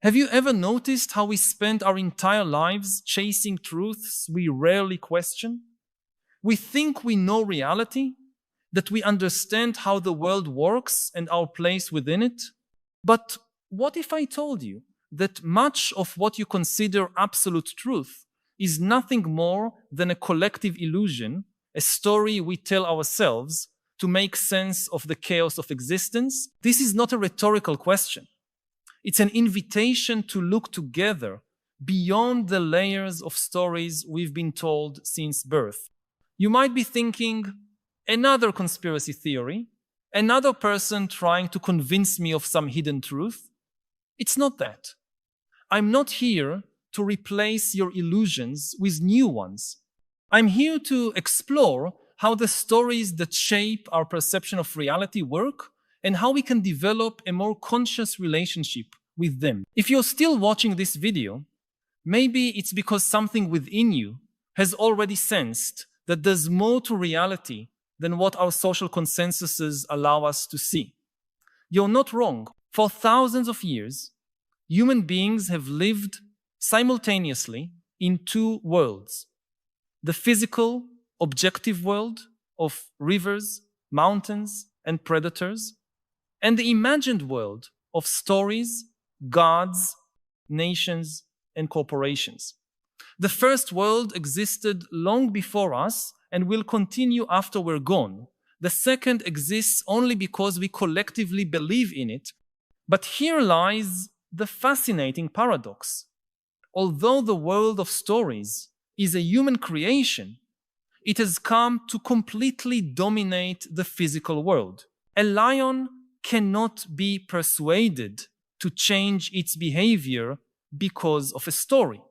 Have you ever noticed how we spend our entire lives chasing truths we rarely question? We think we know reality, that we understand how the world works and our place within it. But what if I told you that much of what you consider absolute truth is nothing more than a collective illusion, a story we tell ourselves to make sense of the chaos of existence? This is not a rhetorical question. It's an invitation to look together beyond the layers of stories we've been told since birth. You might be thinking, another conspiracy theory, another person trying to convince me of some hidden truth. It's not that. I'm not here to replace your illusions with new ones. I'm here to explore how the stories that shape our perception of reality work and how we can develop a more conscious relationship with them. If you're still watching this video, maybe it's because something within you has already sensed that there's more to reality than what our social consensuses allow us to see. You're not wrong. For thousands of years, human beings have lived simultaneously in two worlds: the physical, objective world of rivers, mountains, and predators, and the imagined world of stories, gods, nations, and corporations. The first world existed long before us and will continue after we're gone. The second exists only because we collectively believe in it. But here lies the fascinating paradox. Although the world of stories is a human creation, it has come to completely dominate the physical world. A lion cannot be persuaded to change its behavior because of a story.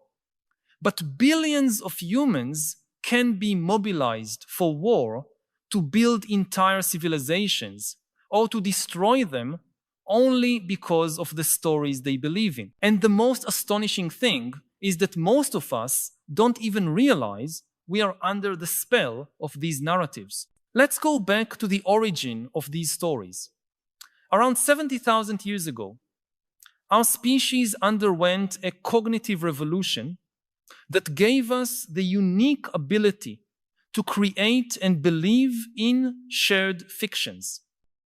But billions of humans can be mobilized for war to build entire civilizations or to destroy them only because of the stories they believe in. And the most astonishing thing is that most of us don't even realize we are under the spell of these narratives. Let's go back to the origin of these stories. Around 70,000 years ago, our species underwent a cognitive revolution that gave us the unique ability to create and believe in shared fictions.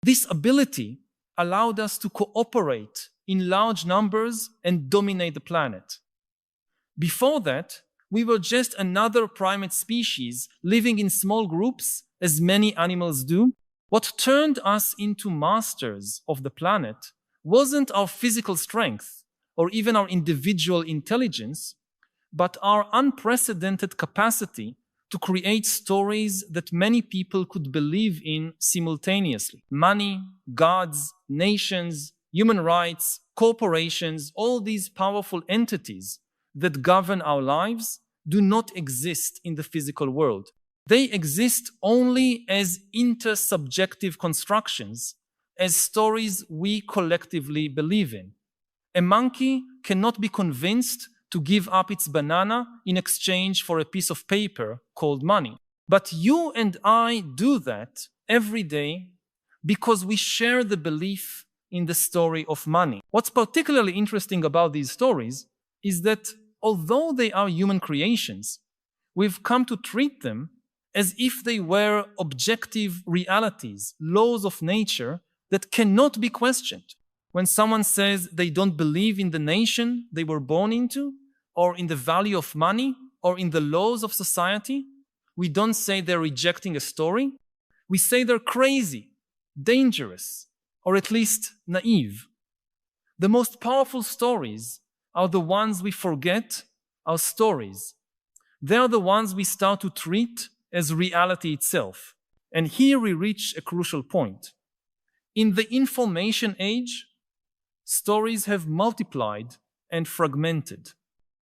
This ability allowed us to cooperate in large numbers and dominate the planet. Before that, we were just another primate species living in small groups, as many animals do. What turned us into masters of the planet wasn't our physical strength or even our individual intelligence, but our unprecedented capacity to create stories that many people could believe in simultaneously. Money, gods, nations, human rights, corporations, all these powerful entities that govern our lives do not exist in the physical world. They exist only as intersubjective constructions, as stories we collectively believe in. A monkey cannot be convinced to give up its banana in exchange for a piece of paper called money. But you and I do that every day because we share the belief in the story of money. What's particularly interesting about these stories is that although they are human creations, we've come to treat them as if they were objective realities, laws of nature that cannot be questioned. When someone says they don't believe in the nation they were born into, or in the value of money, or in the laws of society, we don't say they're rejecting a story. We say they're crazy, dangerous, or at least naive. The most powerful stories are the ones we forget are stories. They are the ones we start to treat as reality itself. And here we reach a crucial point. In the information age, stories have multiplied and fragmented.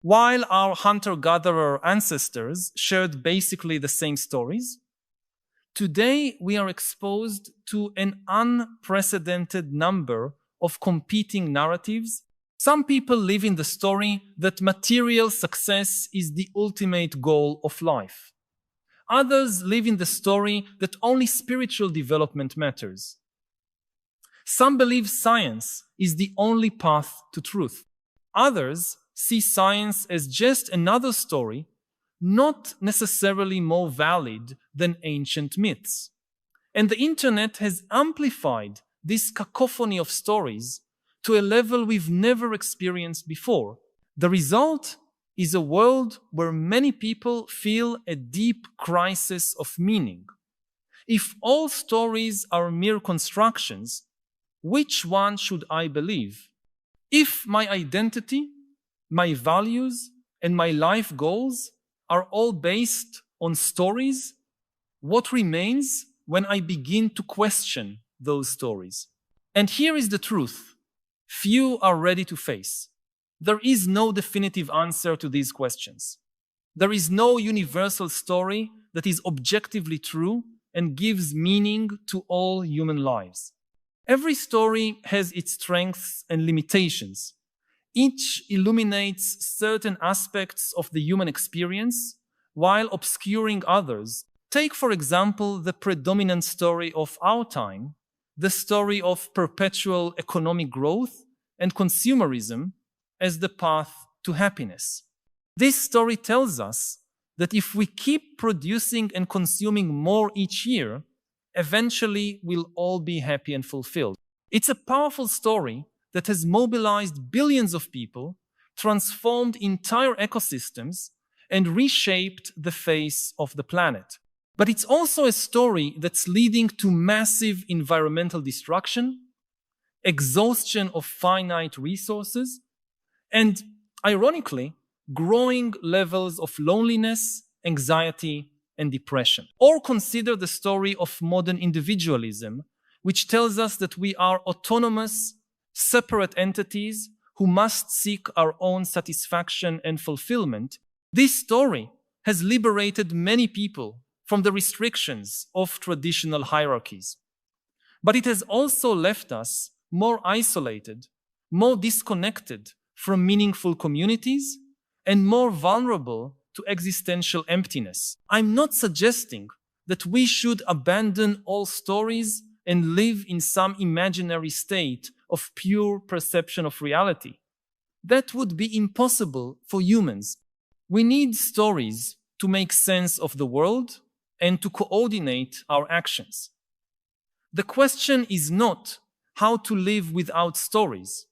While our hunter-gatherer ancestors shared basically the same stories, today we are exposed to an unprecedented number of competing narratives. Some people live in the story that material success is the ultimate goal of life. Others live in the story that only spiritual development matters. Some believe science is the only path to truth. Others see science as just another story, not necessarily more valid than ancient myths. And the internet has amplified this cacophony of stories to a level we've never experienced before. The result is a world where many people feel a deep crisis of meaning. If all stories are mere constructions, which one should I believe? If my identity, my values, and my life goals are all based on stories, what remains when I begin to question those stories? And here is the truth few are ready to face. There is no definitive answer to these questions. There is no universal story that is objectively true and gives meaning to all human lives. Every story has its strengths and limitations. Each illuminates certain aspects of the human experience while obscuring others. Take, for example, the predominant story of our time, the story of perpetual economic growth and consumerism as the path to happiness. This story tells us that if we keep producing and consuming more each year, eventually we'll all be happy and fulfilled. It's a powerful story that has mobilized billions of people, transformed entire ecosystems, and reshaped the face of the planet. But it's also a story that's leading to massive environmental destruction, exhaustion of finite resources, and, ironically, growing levels of loneliness, anxiety, and depression. Or consider the story of modern individualism, which tells us that we are autonomous, separate entities who must seek our own satisfaction and fulfillment. This story has liberated many people from the restrictions of traditional hierarchies. But it has also left us more isolated, more disconnected from meaningful communities, and more vulnerable to existential emptiness. I'm not suggesting that we should abandon all stories and live in some imaginary state of pure perception of reality. That would be impossible for humans. We need stories to make sense of the world and to coordinate our actions. The question is not how to live without stories,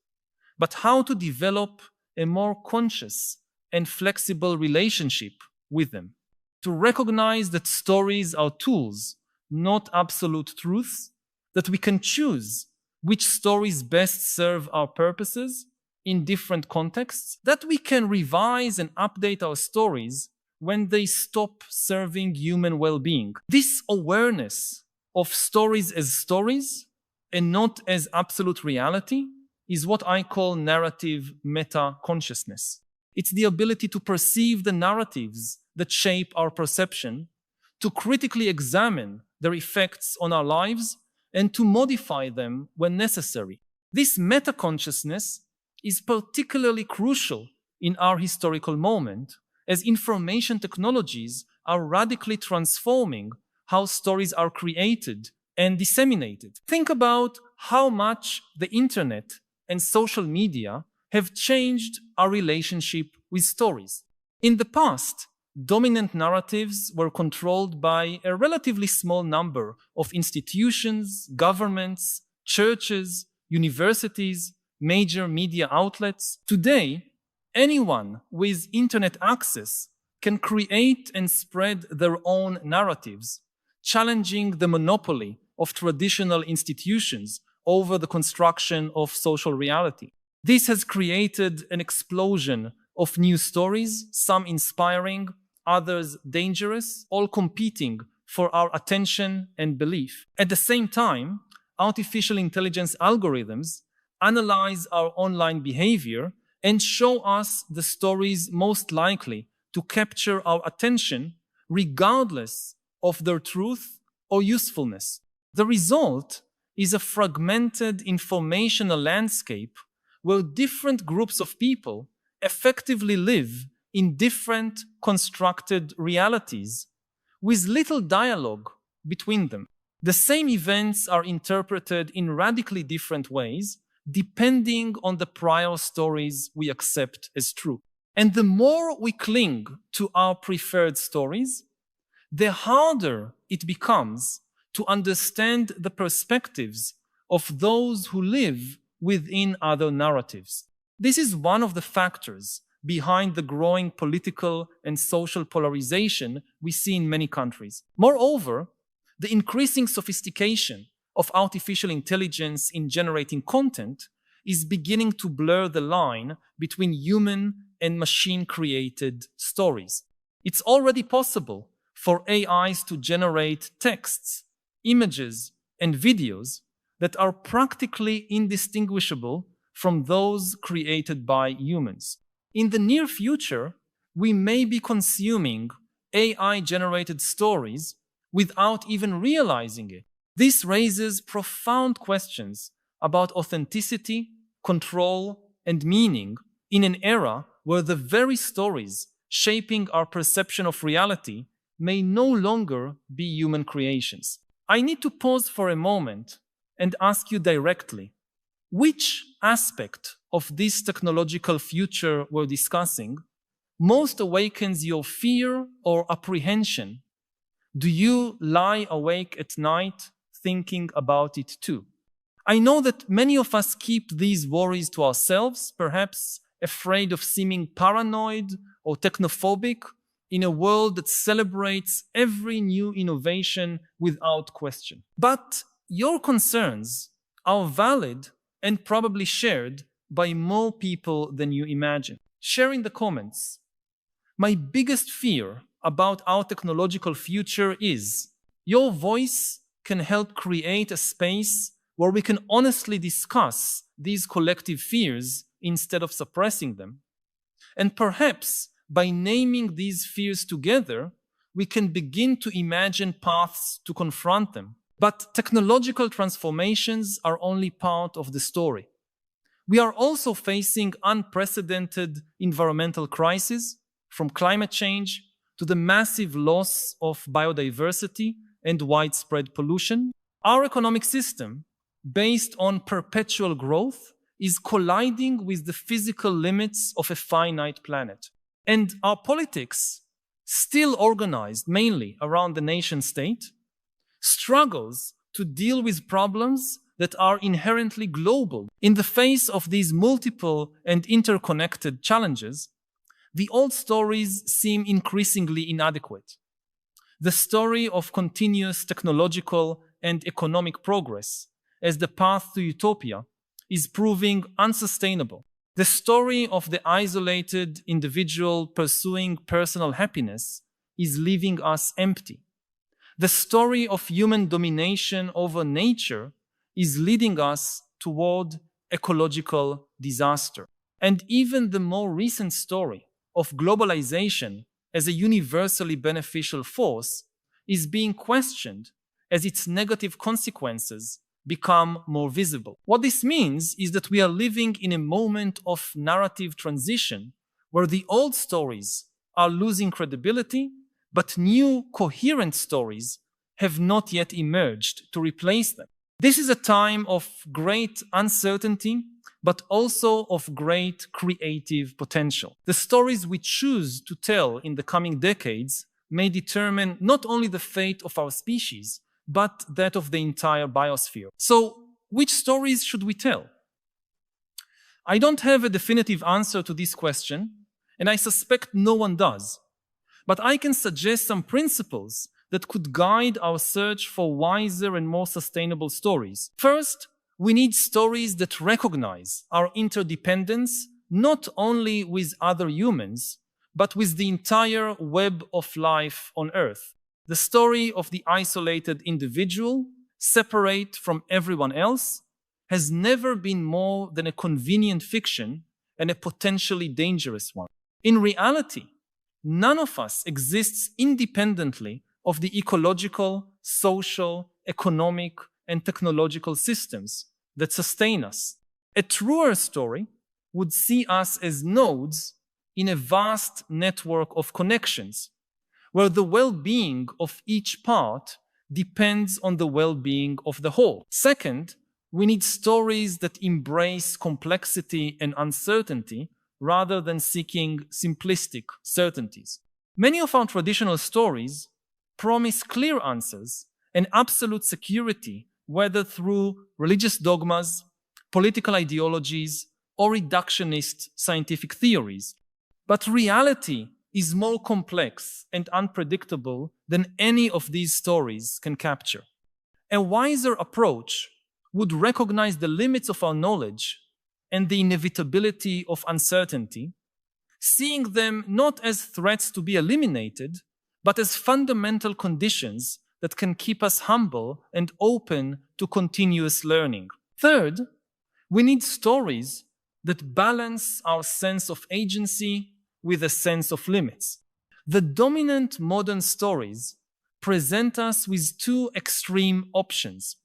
but how to develop a more conscious and flexible relationship with them. To recognize that stories are tools, not absolute truths, that we can choose which stories best serve our purposes in different contexts, that we can revise and update our stories when they stop serving human well-being. This awareness of stories as stories and not as absolute reality is what I call narrative meta-consciousness. It's the ability to perceive the narratives that shape our perception, to critically examine their effects on our lives, and to modify them when necessary. This meta-consciousness is particularly crucial in our historical moment, as information technologies are radically transforming how stories are created and disseminated. Think about how much the internet and social media have changed our relationship with stories. In the past, dominant narratives were controlled by a relatively small number of institutions, governments, churches, universities, major media outlets. Today, anyone with internet access can create and spread their own narratives, challenging the monopoly of traditional institutions over the construction of social reality. This has created an explosion of new stories, some inspiring, others dangerous, all competing for our attention and belief. At the same time, artificial intelligence algorithms analyze our online behavior and show us the stories most likely to capture our attention regardless of their truth or usefulness. The result is a fragmented informational landscape where different groups of people effectively live in different constructed realities with little dialogue between them. The same events are interpreted in radically different ways depending on the prior stories we accept as true. And the more we cling to our preferred stories, the harder it becomes to understand the perspectives of those who live within other narratives. This is one of the factors behind the growing political and social polarization we see in many countries. Moreover, the increasing sophistication of artificial intelligence in generating content is beginning to blur the line between human and machine-created stories. It's already possible for AIs to generate texts, images, and videos that are practically indistinguishable from those created by humans. In the near future, we may be consuming AI-generated stories without even realizing it. This raises profound questions about authenticity, control, and meaning in an era where the very stories shaping our perception of reality may no longer be human creations. I need to pause for a moment and ask you directly, which aspect of this technological future we're discussing most awakens your fear or apprehension? Do you lie awake at night thinking about it too? I know that many of us keep these worries to ourselves, perhaps afraid of seeming paranoid or technophobic in a world that celebrates every new innovation without question. But your concerns are valid and probably shared by more people than you imagine. Share in the comments. My biggest fear about our technological future is your voice can help create a space where we can honestly discuss these collective fears instead of suppressing them. And perhaps by naming these fears together, we can begin to imagine paths to confront them. But technological transformations are only part of the story. We are also facing unprecedented environmental crises, from climate change to the massive loss of biodiversity and widespread pollution. Our economic system, based on perpetual growth, is colliding with the physical limits of a finite planet. And our politics, still organized mainly around the nation state, struggles to deal with problems that are inherently global. In the face of these multiple and interconnected challenges, the old stories seem increasingly inadequate. The story of continuous technological and economic progress as the path to utopia is proving unsustainable. The story of the isolated individual pursuing personal happiness is leaving us empty. The story of human domination over nature is leading us toward ecological disaster. And even the more recent story of globalization as a universally beneficial force is being questioned as its negative consequences become more visible. What this means is that we are living in a moment of narrative transition where the old stories are losing credibility, but new coherent stories have not yet emerged to replace them. This is a time of great uncertainty, but also of great creative potential. The stories we choose to tell in the coming decades may determine not only the fate of our species, but that of the entire biosphere. So, which stories should we tell? I don't have a definitive answer to this question, and I suspect no one does. But I can suggest some principles that could guide our search for wiser and more sustainable stories. First, we need stories that recognize our interdependence not only with other humans, but with the entire web of life on Earth. The story of the isolated individual, separate from everyone else, has never been more than a convenient fiction and a potentially dangerous one. In reality, none of us exists independently of the ecological, social, economic, and technological systems that sustain us. A truer story would see us as nodes in a vast network of connections, where the well-being of each part depends on the well-being of the whole. Second, we need stories that embrace complexity and uncertainty rather than seeking simplistic certainties. Many of our traditional stories promise clear answers and absolute security, whether through religious dogmas, political ideologies, or reductionist scientific theories. But reality is more complex and unpredictable than any of these stories can capture. A wiser approach would recognize the limits of our knowledge and the inevitability of uncertainty, seeing them not as threats to be eliminated, but as fundamental conditions that can keep us humble and open to continuous learning. Third, we need stories that balance our sense of agency with a sense of limits. The dominant modern stories present us with two extreme options.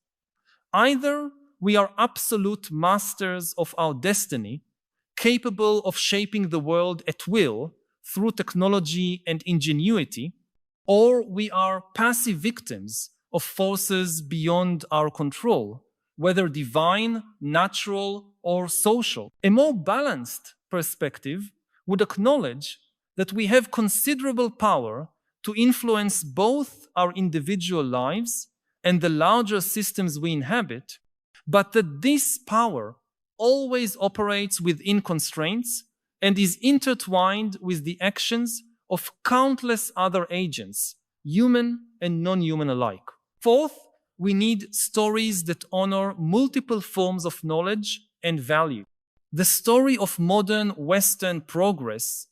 Either we are absolute masters of our destiny, capable of shaping the world at will through technology and ingenuity, or we are passive victims of forces beyond our control, whether divine, natural, or social. A more balanced perspective would acknowledge that we have considerable power to influence both our individual lives and the larger systems we inhabit, but that this power always operates within constraints and is intertwined with the actions of countless other agents, human and non-human alike. Fourth, we need stories that honor multiple forms of knowledge and value. The story of modern Western progress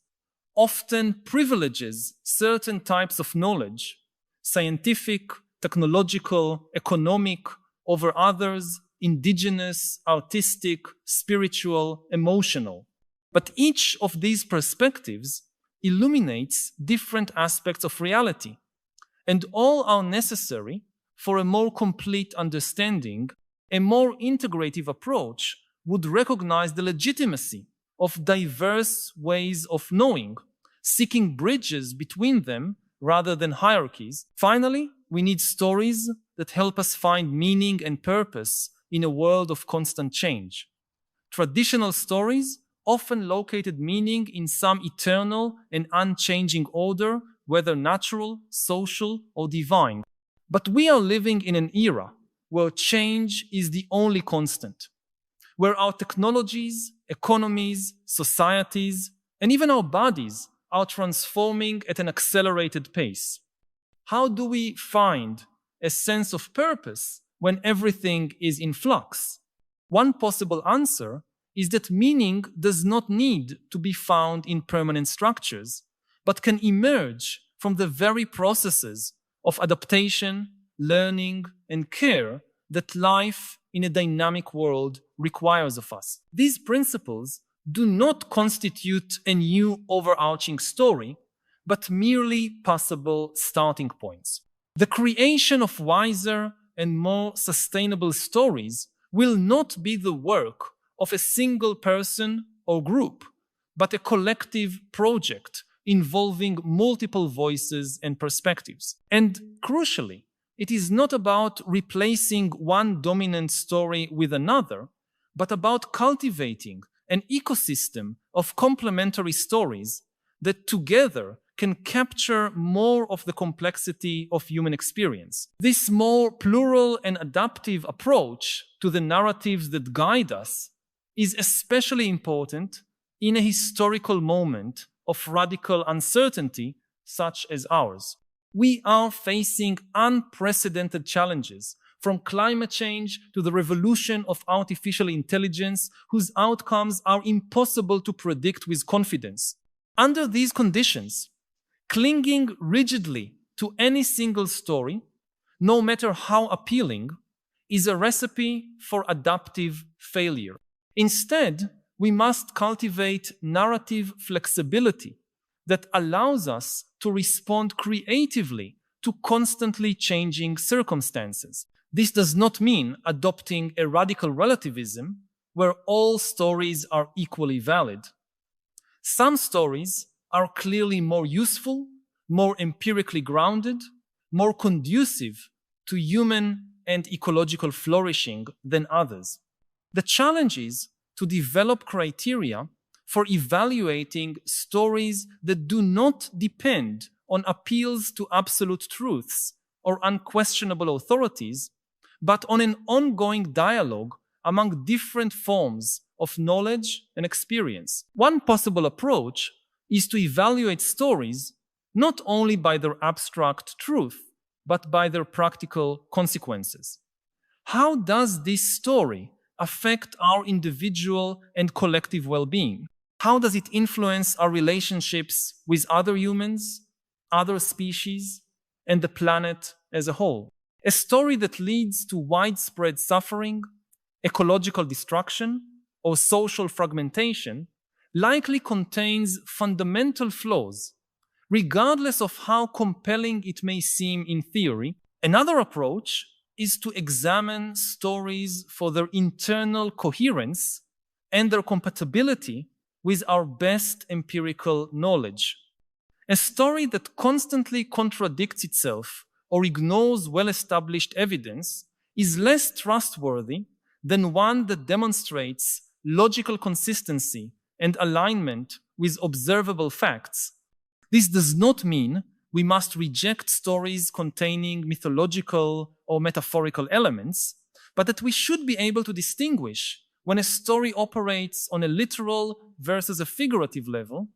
often privileges certain types of knowledge, scientific, technological, economic, over others, indigenous, artistic, spiritual, emotional. But each of these perspectives illuminates different aspects of reality, and all are necessary for a more complete understanding. A more integrative approach would recognize the legitimacy of diverse ways of knowing, seeking bridges between them rather than hierarchies. Finally, we need stories that help us find meaning and purpose in a world of constant change. Traditional stories often located meaning in some eternal and unchanging order, whether natural, social, or divine. But we are living in an era where change is the only constant, where our technologies, economies, societies, and even our bodies are transforming at an accelerated pace. How do we find a sense of purpose when everything is in flux? One possible answer is that meaning does not need to be found in permanent structures, but can emerge from the very processes of adaptation, learning, and care that life in a dynamic world requires of us. These principles do not constitute a new overarching story, but merely possible starting points. The creation of wiser and more sustainable stories will not be the work of a single person or group, but a collective project involving multiple voices and perspectives. And crucially, it is not about replacing one dominant story with another, but about cultivating an ecosystem of complementary stories that together can capture more of the complexity of human experience. This more plural and adaptive approach to the narratives that guide us is especially important in a historical moment of radical uncertainty such as ours. We are facing unprecedented challenges, from climate change to the revolution of artificial intelligence, whose outcomes are impossible to predict with confidence. Under these conditions, clinging rigidly to any single story, no matter how appealing, is a recipe for adaptive failure. Instead, we must cultivate narrative flexibility that allows us to respond creatively to constantly changing circumstances. This does not mean adopting a radical relativism where all stories are equally valid. Some stories are clearly more useful, more empirically grounded, more conducive to human and ecological flourishing than others. The challenge is to develop criteria for evaluating stories that do not depend on appeals to absolute truths or unquestionable authorities, but on an ongoing dialogue among different forms of knowledge and experience. One possible approach is to evaluate stories not only by their abstract truth, but by their practical consequences. How does this story affect our individual and collective well-being? How does it influence our relationships with other humans, other species, and the planet as a whole? A story that leads to widespread suffering, ecological destruction, or social fragmentation likely contains fundamental flaws, regardless of how compelling it may seem in theory. Another approach is to examine stories for their internal coherence and their compatibility with our best empirical knowledge. A story that constantly contradicts itself or ignores well-established evidence is less trustworthy than one that demonstrates logical consistency and alignment with observable facts. This does not mean we must reject stories containing mythological or metaphorical elements, but that we should be able to distinguish when a story operates on a literal versus a figurative level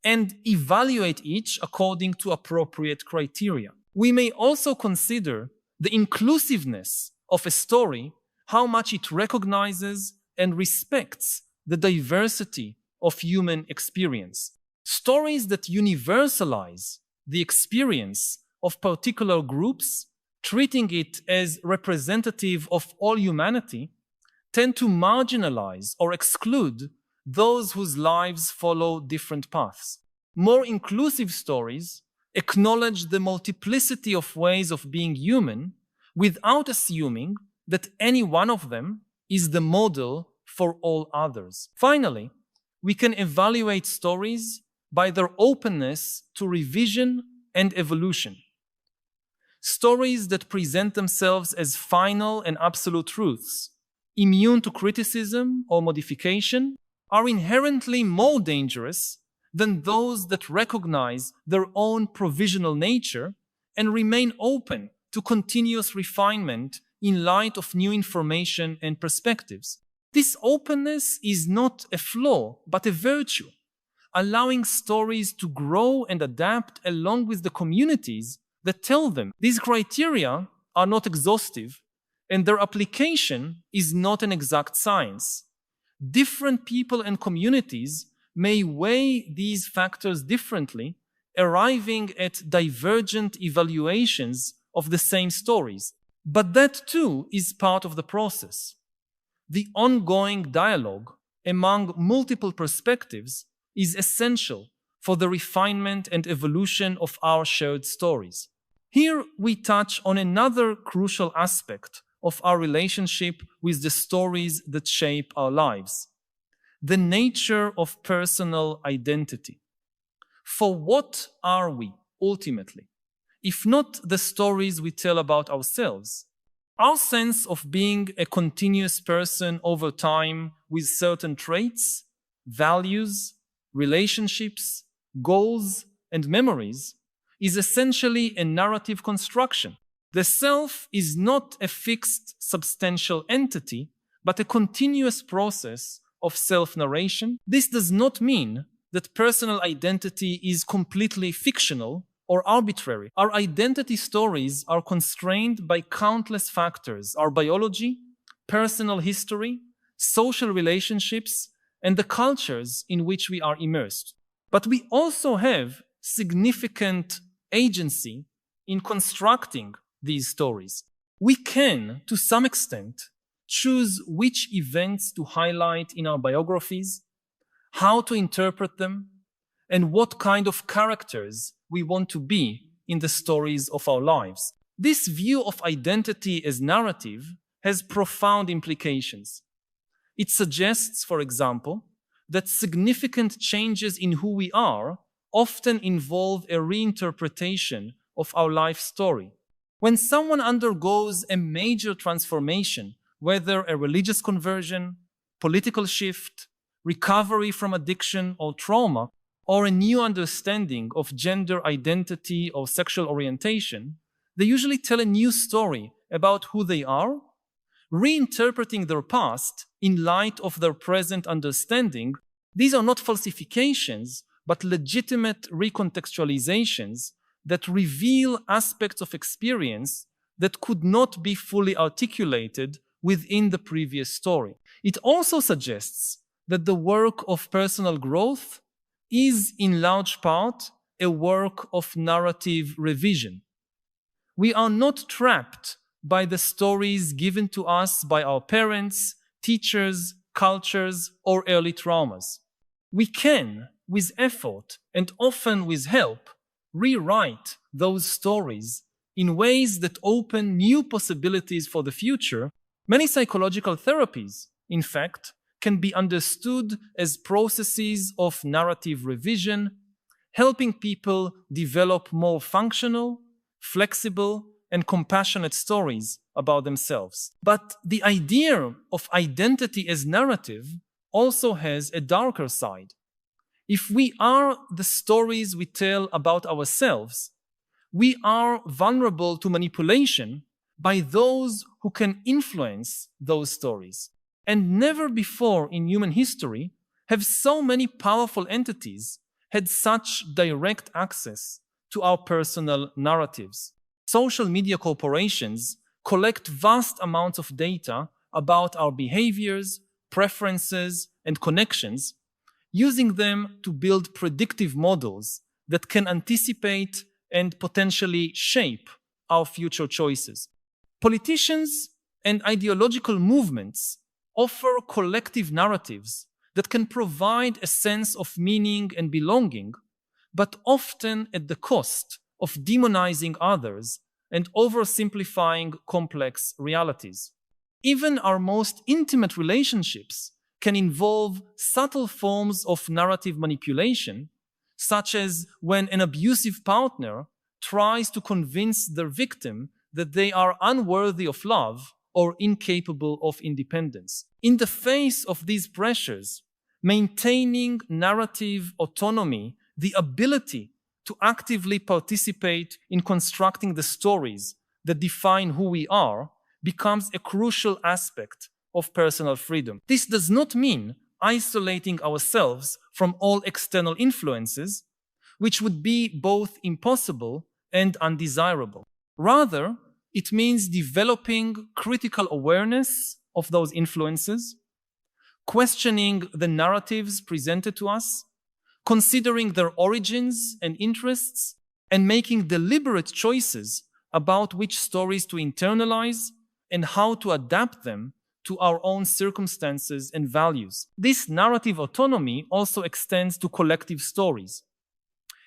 and evaluate each according to appropriate criteria. We may also consider the inclusiveness of a story, how much it recognizes and respects the diversity of human experience. Stories that universalize the experience of particular groups, treating it as representative of all humanity, tend to marginalize or exclude those whose lives follow different paths. More inclusive stories acknowledge the multiplicity of ways of being human without assuming that any one of them is the model for all others. Finally, we can evaluate stories by their openness to revision and evolution. Stories that present themselves as final and absolute truths, immune to criticism or modification, are inherently more dangerous than those that recognize their own provisional nature and remain open to continuous refinement in light of new information and perspectives. This openness is not a flaw, but a virtue, allowing stories to grow and adapt along with the communities that tell them. These criteria are not exhaustive, and their application is not an exact science. Different people and communities may weigh these factors differently, arriving at divergent evaluations of the same stories. But that too is part of the process. The ongoing dialogue among multiple perspectives is essential for the refinement and evolution of our shared stories. Here we touch on another crucial aspect of our relationship with the stories that shape our lives: the nature of personal identity. For what are we, ultimately, if not the stories we tell about ourselves? Our sense of being a continuous person over time with certain traits, values, relationships, goals, and memories is essentially a narrative construction. The self is not a fixed, substantial entity, but a continuous process of self-narration. This does not mean that personal identity is completely fictional or arbitrary. Our identity stories are constrained by countless factors: our biology, personal history, social relationships, and the cultures in which we are immersed. But we also have significant agency in constructing these stories. We can, to some extent, choose which events to highlight in our biographies, how to interpret them, and what kind of characters we want to be in the stories of our lives. This view of identity as narrative has profound implications. It suggests, for example, that significant changes in who we are often involve a reinterpretation of our life story. When someone undergoes a major transformation, whether a religious conversion, political shift, recovery from addiction or trauma, or a new understanding of gender identity or sexual orientation, they usually tell a new story about who they are, reinterpreting their past in light of their present understanding. These are not falsifications, but legitimate recontextualizations that reveal aspects of experience that could not be fully articulated within the previous story. It also suggests that the work of personal growth is in large part a work of narrative revision. We are not trapped by the stories given to us by our parents, teachers, cultures, or early traumas. We can, with effort and often with help, rewrite those stories in ways that open new possibilities for the future. Many psychological therapies, in fact, can be understood as processes of narrative revision, helping people develop more functional, flexible, and compassionate stories about themselves. But the idea of identity as narrative also has a darker side. If we are the stories we tell about ourselves, we are vulnerable to manipulation by those who can influence those stories. And never before in human history have so many powerful entities had such direct access to our personal narratives. Social media corporations collect vast amounts of data about our behaviors, preferences, and connections, using them to build predictive models that can anticipate and potentially shape our future choices. Politicians and ideological movements offer collective narratives that can provide a sense of meaning and belonging, but often at the cost of demonizing others and oversimplifying complex realities. Even our most intimate relationships can involve subtle forms of narrative manipulation, such as when an abusive partner tries to convince their victim that they are unworthy of love or incapable of independence. In the face of these pressures, maintaining narrative autonomy, the ability to actively participate in constructing the stories that define who we are, becomes a crucial aspect of personal freedom. This does not mean isolating ourselves from all external influences, which would be both impossible and undesirable. Rather, it means developing critical awareness of those influences, questioning the narratives presented to us, considering their origins and interests, and making deliberate choices about which stories to internalize and how to adapt them to our own circumstances and values. This narrative autonomy also extends to collective stories.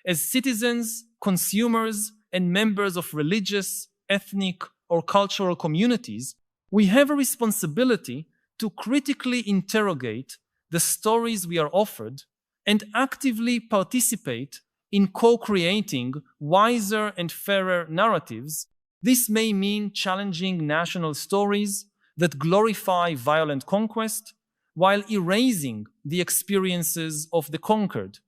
As citizens, consumers, and members of religious, ethnic, or cultural communities, we have a responsibility to critically interrogate the stories we are offered and actively participate in co-creating wiser and fairer narratives. This may mean challenging national stories that glorify violent conquest while erasing the experiences of the conquered.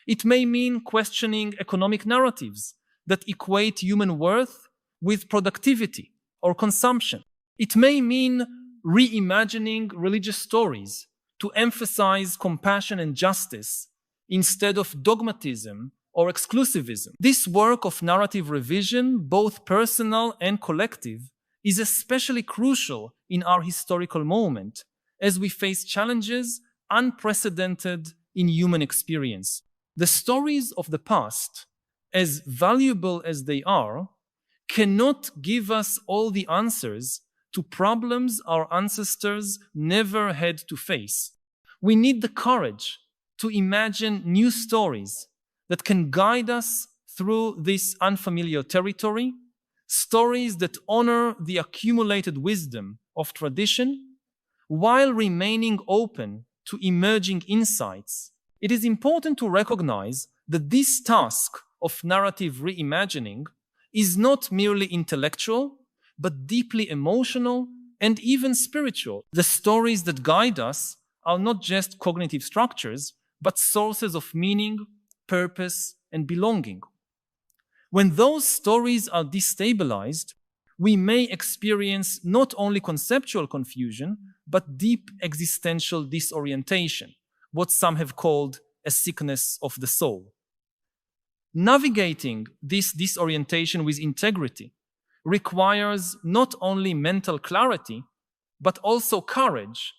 It may mean questioning economic narratives that equate human worth with productivity or consumption. It may mean reimagining religious stories to emphasize compassion and justice instead of dogmatism or exclusivism. This work of narrative revision, both personal and collective, is especially crucial in our historical moment as we face challenges unprecedented in human experience. The stories of the past, as valuable as they are, cannot give us all the answers to problems our ancestors never had to face. We need the courage to imagine new stories that can guide us through this unfamiliar territory, stories that honor the accumulated wisdom of tradition while remaining open to emerging insights. It is important to recognize that this task of narrative reimagining is not merely intellectual, but deeply emotional and even spiritual. The stories that guide us are not just cognitive structures, but sources of meaning, purpose, and belonging. When those stories are destabilized, we may experience not only conceptual confusion, but deep existential disorientation, what some have called a sickness of the soul. Navigating this disorientation with integrity requires not only mental clarity, but also courage,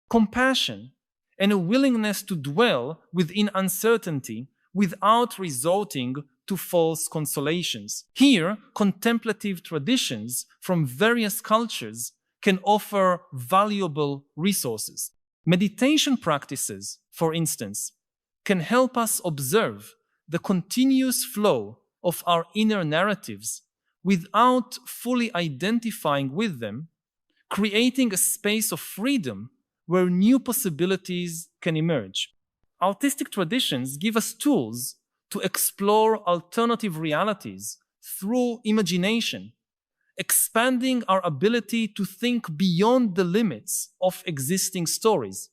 compassion, and a willingness to dwell within uncertainty without resorting to false consolations. Here, contemplative traditions from various cultures can offer valuable resources. Meditation practices, for instance, can help us observe the continuous flow of our inner narratives without fully identifying with them, creating a space of freedom where new possibilities can emerge. Artistic traditions give us tools to explore alternative realities through imagination, expanding our ability to think beyond the limits of existing stories.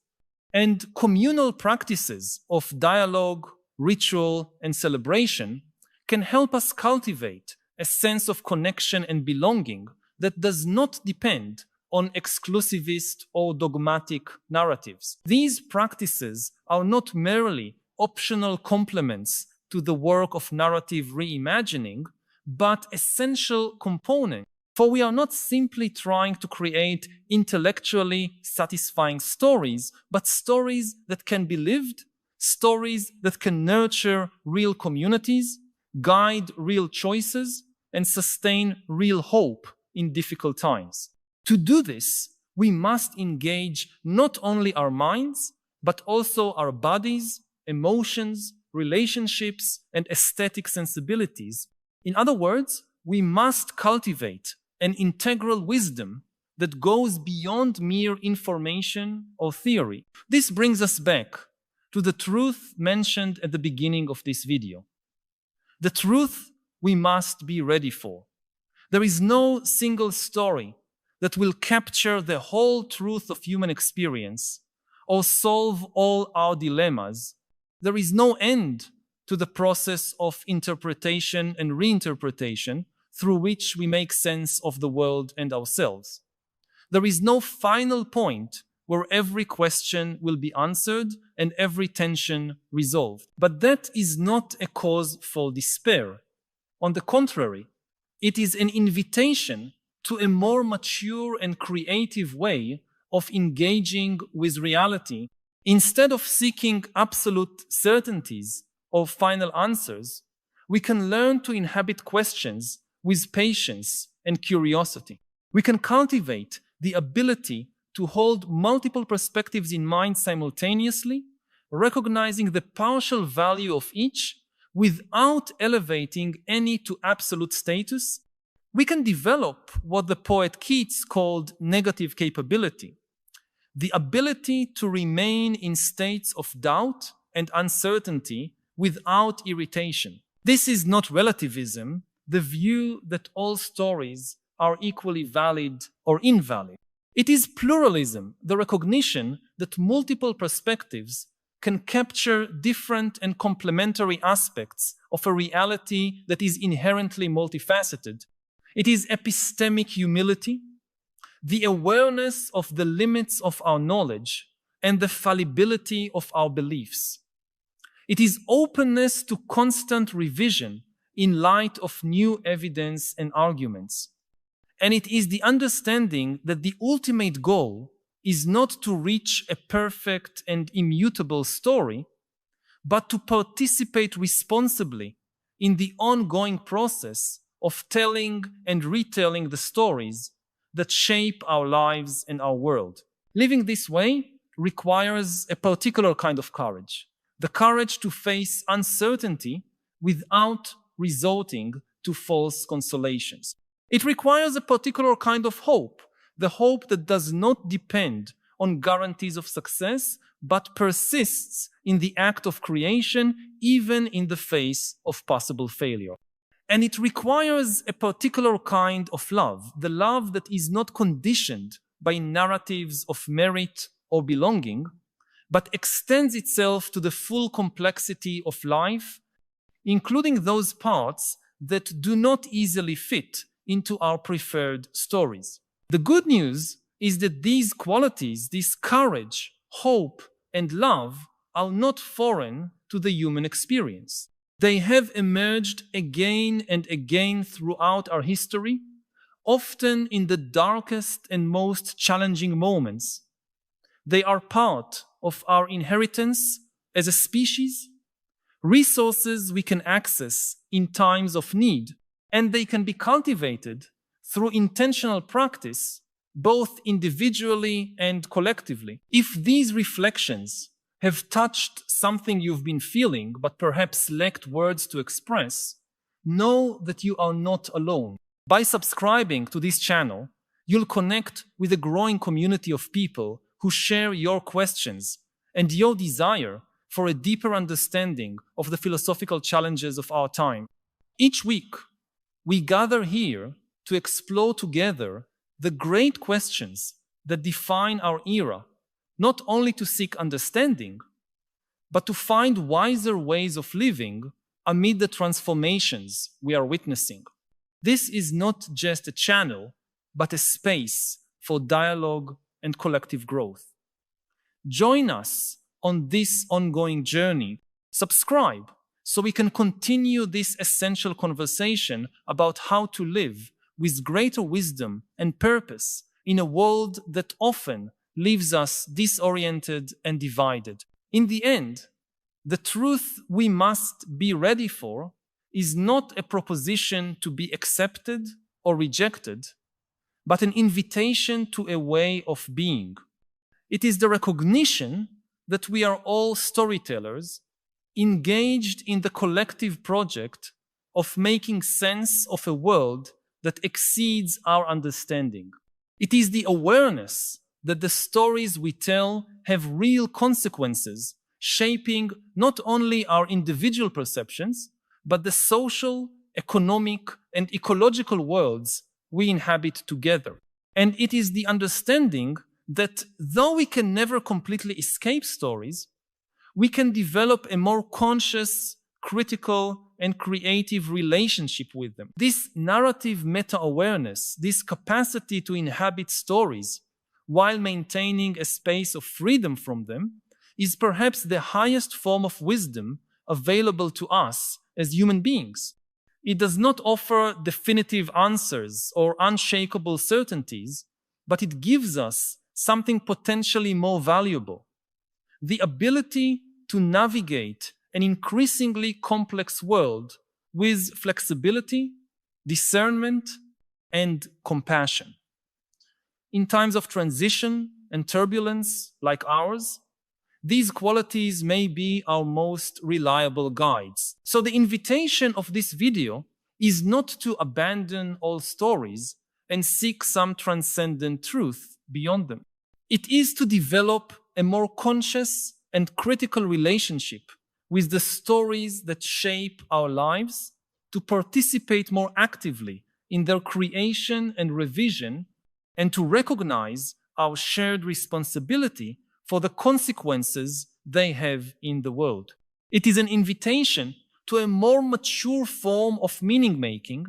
And communal practices of dialogue, ritual, and celebration can help us cultivate a sense of connection and belonging that does not depend on exclusivist or dogmatic narratives. These practices are not merely optional complements to the work of narrative reimagining, but essential components. For we are not simply trying to create intellectually satisfying stories, but stories that can be lived, stories that can nurture real communities, guide real choices, and sustain real hope in difficult times. To do this, we must engage not only our minds, but also our bodies, emotions, relationships, and aesthetic sensibilities. In other words, we must cultivate an integral wisdom that goes beyond mere information or theory. This brings us back to the truth mentioned at the beginning of this video. The truth we must be ready for. There is no single story that will capture the whole truth of human experience or solve all our dilemmas. There is no end to the process of interpretation and reinterpretation through which we make sense of the world and ourselves. There is no final point where every question will be answered and every tension resolved. But that is not a cause for despair. On the contrary, it is an invitation to a more mature and creative way of engaging with reality. Instead of seeking absolute certainties or final answers, we can learn to inhabit questions with patience and curiosity. We can cultivate the ability to hold multiple perspectives in mind simultaneously, recognizing the partial value of each without elevating any to absolute status. We can develop what the poet Keats called negative capability, the ability to remain in states of doubt and uncertainty without irritation. This is not relativism, the view that all stories are equally valid or invalid. It is pluralism, the recognition that multiple perspectives can capture different and complementary aspects of a reality that is inherently multifaceted. It is epistemic humility, the awareness of the limits of our knowledge and the fallibility of our beliefs. It is openness to constant revision in light of new evidence and arguments. And it is the understanding that the ultimate goal is not to reach a perfect and immutable story, but to participate responsibly in the ongoing process of telling and retelling the stories that shape our lives and our world. Living this way requires a particular kind of courage, the courage to face uncertainty without resorting to false consolations. It requires a particular kind of hope, the hope that does not depend on guarantees of success, but persists in the act of creation, even in the face of possible failure. And it requires a particular kind of love, the love that is not conditioned by narratives of merit or belonging, but extends itself to the full complexity of life, including those parts that do not easily fit into our preferred stories. The good news is that these qualities, this courage, hope, and love, are not foreign to the human experience. They have emerged again and again throughout our history, often in the darkest and most challenging moments. They are part of our inheritance as a species, resources we can access in times of need, and they can be cultivated through intentional practice, both individually and collectively. If these reflections have touched something you've been feeling but perhaps lacked words to express, know that you are not alone. By subscribing to this channel, you'll connect with a growing community of people who share your questions and your desire for a deeper understanding of the philosophical challenges of our time. Each week, we gather here to explore together the great questions that define our era, not only to seek understanding, but to find wiser ways of living amid the transformations we are witnessing. This is not just a channel, but a space for dialogue and collective growth. Join us on this ongoing journey. Subscribe so we can continue this essential conversation about how to live with greater wisdom and purpose in a world that often leaves us disoriented and divided. In the end, the truth we must be ready for is not a proposition to be accepted or rejected, but an invitation to a way of being. It is the recognition that we are all storytellers engaged in the collective project of making sense of a world that exceeds our understanding. It is the awareness that the stories we tell have real consequences, shaping not only our individual perceptions, but the social, economic, and ecological worlds we inhabit together. And it is the understanding that though we can never completely escape stories, we can develop a more conscious, critical, and creative relationship with them. This narrative meta-awareness, this capacity to inhabit stories while maintaining a space of freedom from them, is perhaps the highest form of wisdom available to us as human beings. It does not offer definitive answers or unshakable certainties, but it gives us something potentially more valuable: the ability to navigate an increasingly complex world with flexibility, discernment, and compassion. In times of transition and turbulence like ours, these qualities may be our most reliable guides. So the invitation of this video is not to abandon all stories and seek some transcendent truth beyond them. It is to develop a more conscious and critical relationship with the stories that shape our lives, to participate more actively in their creation and revision, and to recognize our shared responsibility for the consequences they have in the world. It is an invitation to a more mature form of meaning-making,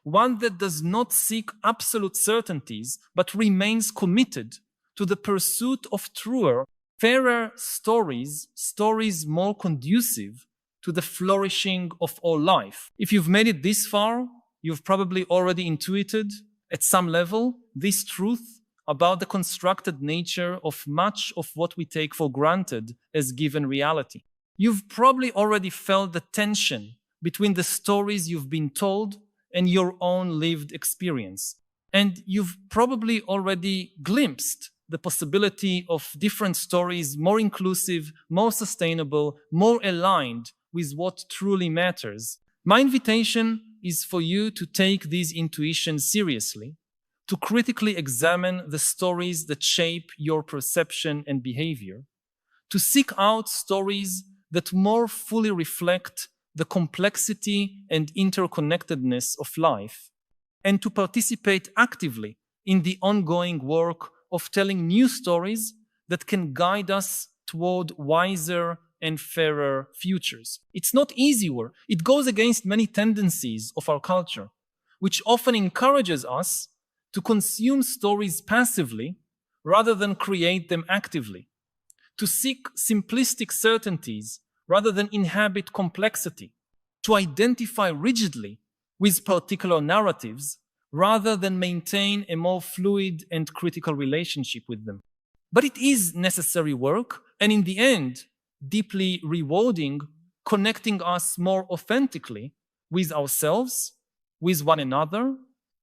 one that does not seek absolute certainties, but remains committed to the pursuit of truer, fairer stories, stories more conducive to the flourishing of all life. If you've made it this far, you've probably already intuited, at some level, this truth about the constructed nature of much of what we take for granted as given reality. You've probably already felt the tension between the stories you've been told and your own lived experience. And you've probably already glimpsed the possibility of different stories, more inclusive, more sustainable, more aligned with what truly matters. My invitation is for you to take these intuitions seriously, to critically examine the stories that shape your perception and behavior, to seek out stories that more fully reflect the complexity and interconnectedness of life, and to participate actively in the ongoing work of telling new stories that can guide us toward wiser and fairer futures. It's not easy work. It goes against many tendencies of our culture, which often encourages us to consume stories passively rather than create them actively, to seek simplistic certainties rather than inhabit complexity, to identify rigidly with particular narratives rather than maintain a more fluid and critical relationship with them. But it is necessary work, and in the end, deeply rewarding, connecting us more authentically with ourselves, with one another,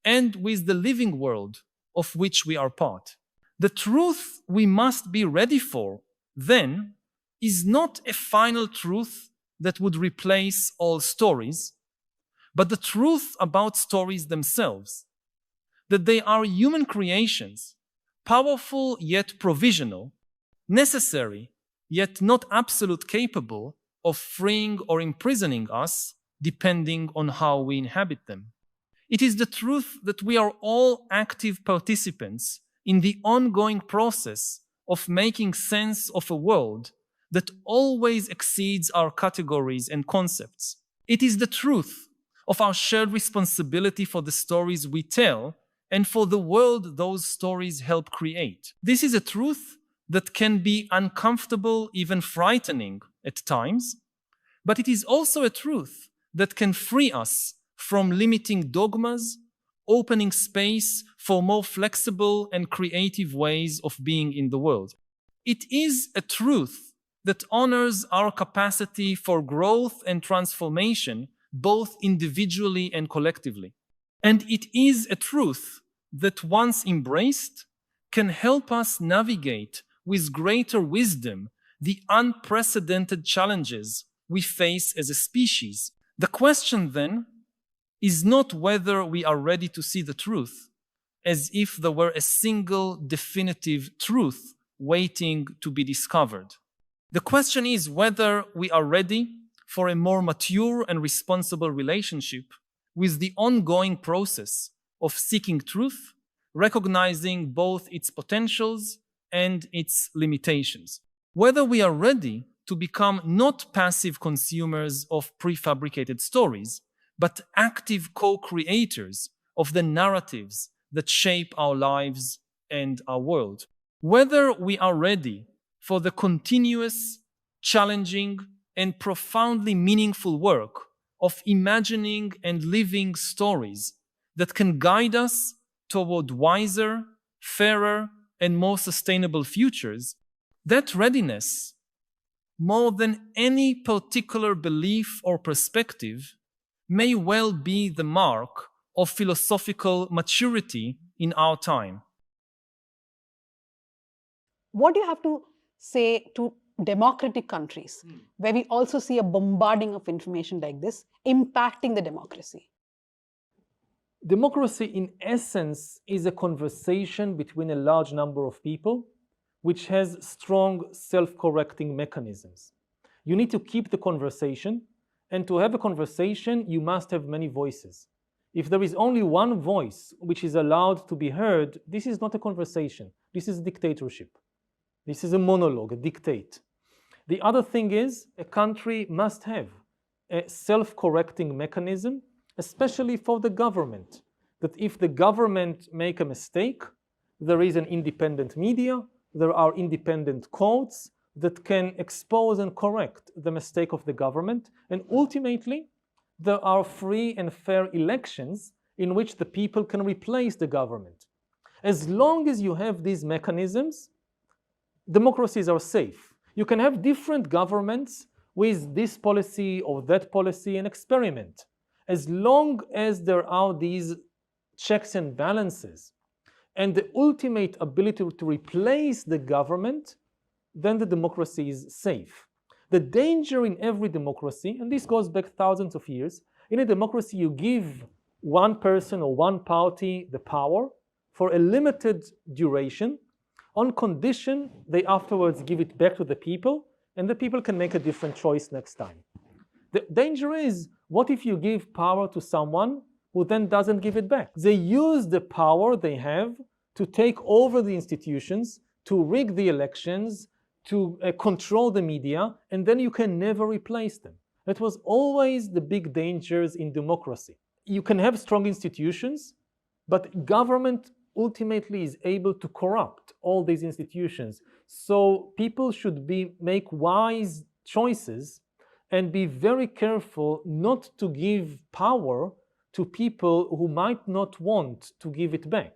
and with the living world of which we are part. The truth we must be ready for, then, is not a final truth that would replace all stories, but the truth about stories themselves, that they are human creations, powerful yet provisional, necessary yet not absolute, capable of freeing or imprisoning us depending on how we inhabit them. It is the truth that we are all active participants in the ongoing process of making sense of a world that always exceeds our categories and concepts. It is the truth of our shared responsibility for the stories we tell and for the world those stories help create. This is a truth that can be uncomfortable, even frightening at times, but it is also a truth that can free us from limiting dogmas, opening space for more flexible and creative ways of being in the world. It is a truth that honors our capacity for growth and transformation, both individually and collectively. And it is a truth that, once embraced, can help us navigate with greater wisdom the unprecedented challenges we face as a species. The question, then, is not whether we are ready to see the truth, as if there were a single definitive truth waiting to be discovered. The question is whether we are ready for a more mature and responsible relationship with the ongoing process of seeking truth, recognizing both its potentials and its limitations. Whether we are ready to become not passive consumers of prefabricated stories, but active co-creators of the narratives that shape our lives and our world. Whether we are ready for the continuous, challenging, and profoundly meaningful work of imagining and living stories that can guide us toward wiser, fairer, and more sustainable futures, that readiness, more than any particular belief or perspective, may well be the mark of philosophical maturity in our time. What do you have to say to democratic countries, where we also see a bombarding of information like this impacting the democracy? Democracy, in essence, is a conversation between a large number of people which has strong self-correcting mechanisms. You need to keep the conversation, and to have a conversation, you must have many voices. If there is only one voice which is allowed to be heard, this is not a conversation. This is a dictatorship. This is a monologue, a dictate. The other thing is, a country must have a self-correcting mechanism, especially for the government, that if the government make a mistake, there is an independent media, there are independent courts that can expose and correct the mistake of the government, and ultimately, there are free and fair elections in which the people can replace the government. As long as you have these mechanisms, democracies are safe. You can have different governments with this policy or that policy and experiment. As long as there are these checks and balances and the ultimate ability to replace the government, then the democracy is safe. The danger in every democracy, and this goes back thousands of years, in a democracy you give one person or one party the power for a limited duration, on condition they afterwards give it back to the people, and the people can make a different choice next time. The danger is, what if you give power to someone who then doesn't give it back? They use the power they have to take over the institutions, to rig the elections, to control the media, and then you can never replace them. That was always the big dangers in democracy. You can have strong institutions, but government ultimately is able to corrupt all these institutions. So people should make wise choices and be very careful not to give power to people who might not want to give it back.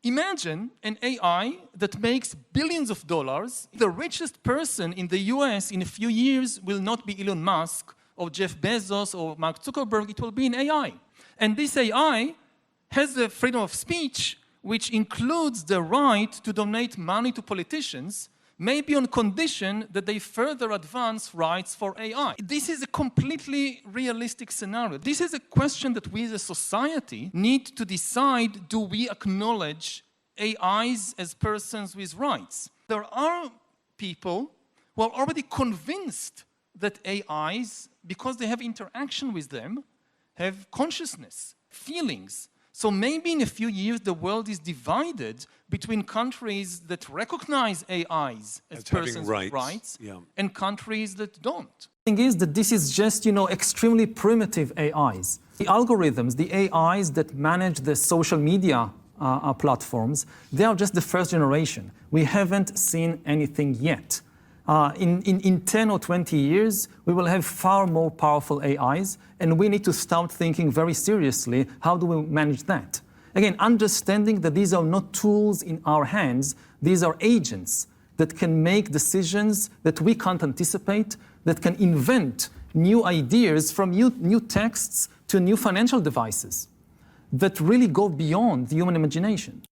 Imagine an AI that makes billions of dollars. The richest person in the US in a few years will not be Elon Musk or Jeff Bezos or Mark Zuckerberg, it will be an AI. And this AI has the freedom of speech, which includes the right to donate money to politicians, maybe on condition that they further advance rights for AI. This is a completely realistic scenario. This is a question that we as a society need to decide, do we acknowledge AIs as persons with rights? There are people who are already convinced that AIs, because they have interaction with them, have consciousness, feelings. So maybe in a few years, the world is divided between countries that recognize AIs as persons with rights and countries that don't. The thing is that this is just, extremely primitive AIs. The algorithms, the AIs that manage the social media platforms, they are just the first generation. We haven't seen anything yet. In 10 or 20 years, we will have far more powerful AIs, and we need to start thinking very seriously, how do we manage that? Again, understanding that these are not tools in our hands, these are agents that can make decisions that we can't anticipate, that can invent new ideas from new texts to new financial devices that really go beyond the human imagination.